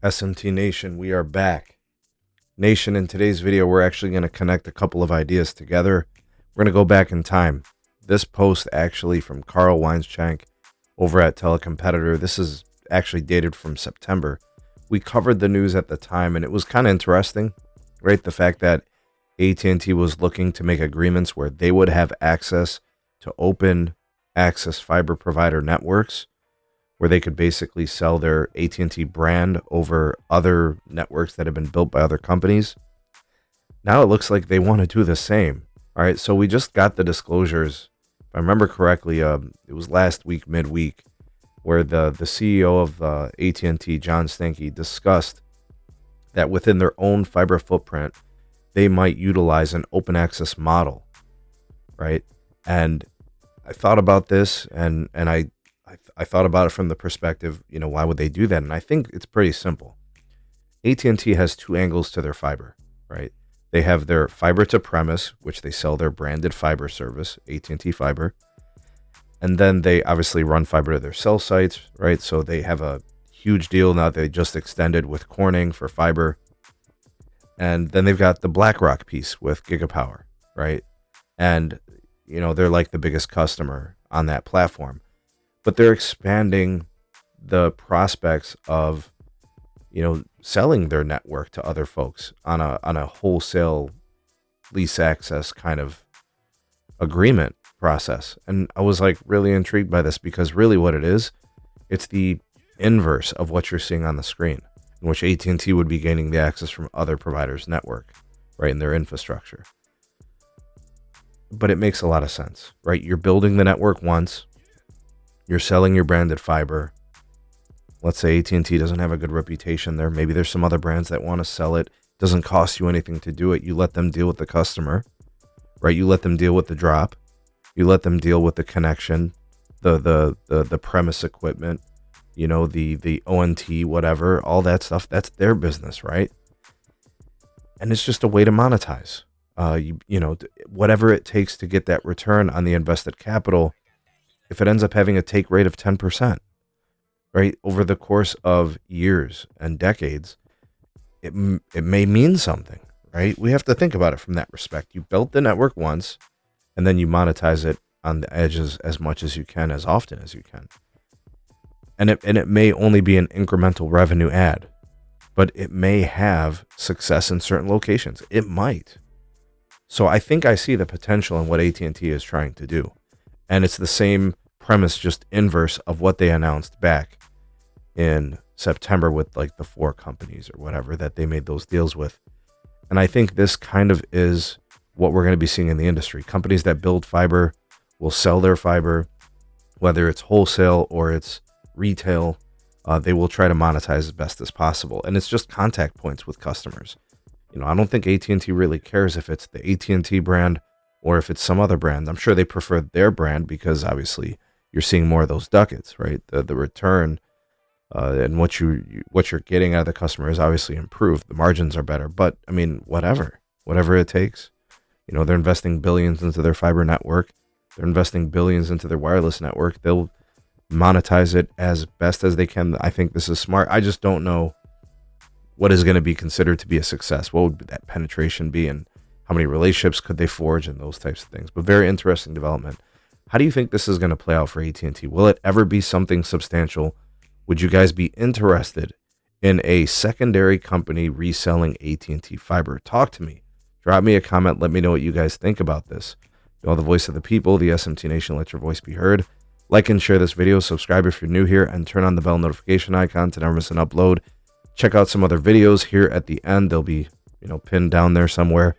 SMT Nation, we are back. Nation, in today's video, we're actually going to connect a couple of ideas together. We're going to go back in time. This post actually from Carl Weinschenk over at Telecompetitor. This is actually dated from September. We covered the news at the time, and it was kind of interesting, right? The fact that AT&T was looking to make agreements where they would have access to open access fiber provider networks, where they could basically sell their AT&T brand over other networks that have been built by other companies. Now it looks like they want to do the same. All right, so we just got the disclosures. If I remember correctly, it was last week, midweek, where the CEO of AT&T, John Stankey, discussed that within their own fiber footprint, they might utilize an open access model, right? And I thought about this, and I thought about it from the perspective, why would they do that? And I think it's pretty simple. AT&T has two angles to their fiber, right? They have their fiber to premise, which they sell their branded fiber service, AT&T Fiber. And then they obviously run fiber to their cell sites, right? So they have a huge deal now they just extended with Corning for fiber. And then they've got the BlackRock piece with Gigapower, right? And, they're like the biggest customer on that platform. But they're expanding the prospects of, selling their network to other folks on a wholesale lease access kind of agreement process. And I was like really intrigued by this because really what it is, it's the inverse of what you're seeing on the screen, in which AT&T would be gaining the access from other providers' network, right, in their infrastructure. But it makes a lot of sense, right? You're building the network once. You're selling your branded fiber. Let's say AT&T doesn't have a good reputation there. Maybe there's some other brands that want to sell it. Doesn't cost you anything to do it. You let them deal with the customer, right? You let them deal with the drop. You let them deal with the connection, the premise equipment, the ONT, whatever, all that stuff. That's their business, right? And it's just a way to monetize. Whatever it takes to get that return on the invested capital. If it ends up having a take rate of 10%, right, over the course of years and decades, it may mean something, right? We have to think about it from that respect. You built the network once, and then you monetize it on the edges as much as you can, as often as you can. And it may only be an incremental revenue add, but it may have success in certain locations. It might. So I think I see the potential in what AT&T is trying to do. And it's the same premise, just inverse of what they announced back in September with like the 4 companies or whatever that they made those deals with. And I think this kind of is what we're going to be seeing in the industry. Companies that build fiber will sell their fiber, whether it's wholesale or it's retail. They will try to monetize as best as possible. And it's just contact points with customers. I don't think AT&T really cares if it's the AT&T brand or if it's some other brand. I'm sure they prefer their brand because obviously you're seeing more of those ducats, right? The return and what you're getting out of the customer is obviously improved. The margins are better, but I mean, whatever it takes. They're investing billions into their fiber network. They're investing billions into their wireless network. They'll monetize it as best as they can. I think this is smart. I just don't know what is going to be considered to be a success. What would that penetration be, and how many relationships could they forge, and those types of things. But very interesting development. How do you think this is going to play out for AT&T? Will it ever be something substantial? Would you guys be interested in a secondary company reselling AT&T fiber? Talk to me. Drop me a comment. Let me know what you guys think about this. You know, the voice of the people, the SMT Nation, let your voice be heard. Like and share this video. Subscribe if you're new here, and turn on the bell notification icon to never miss an upload. Check out some other videos here at the end. They'll be, pinned down there somewhere.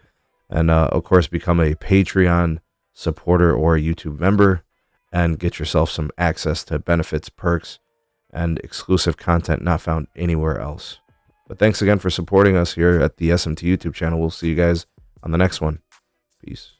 And of course, become a Patreon supporter or a YouTube member and get yourself some access to benefits, perks, and exclusive content not found anywhere else. But thanks again for supporting us here at the SMT YouTube channel. We'll see you guys on the next one. Peace.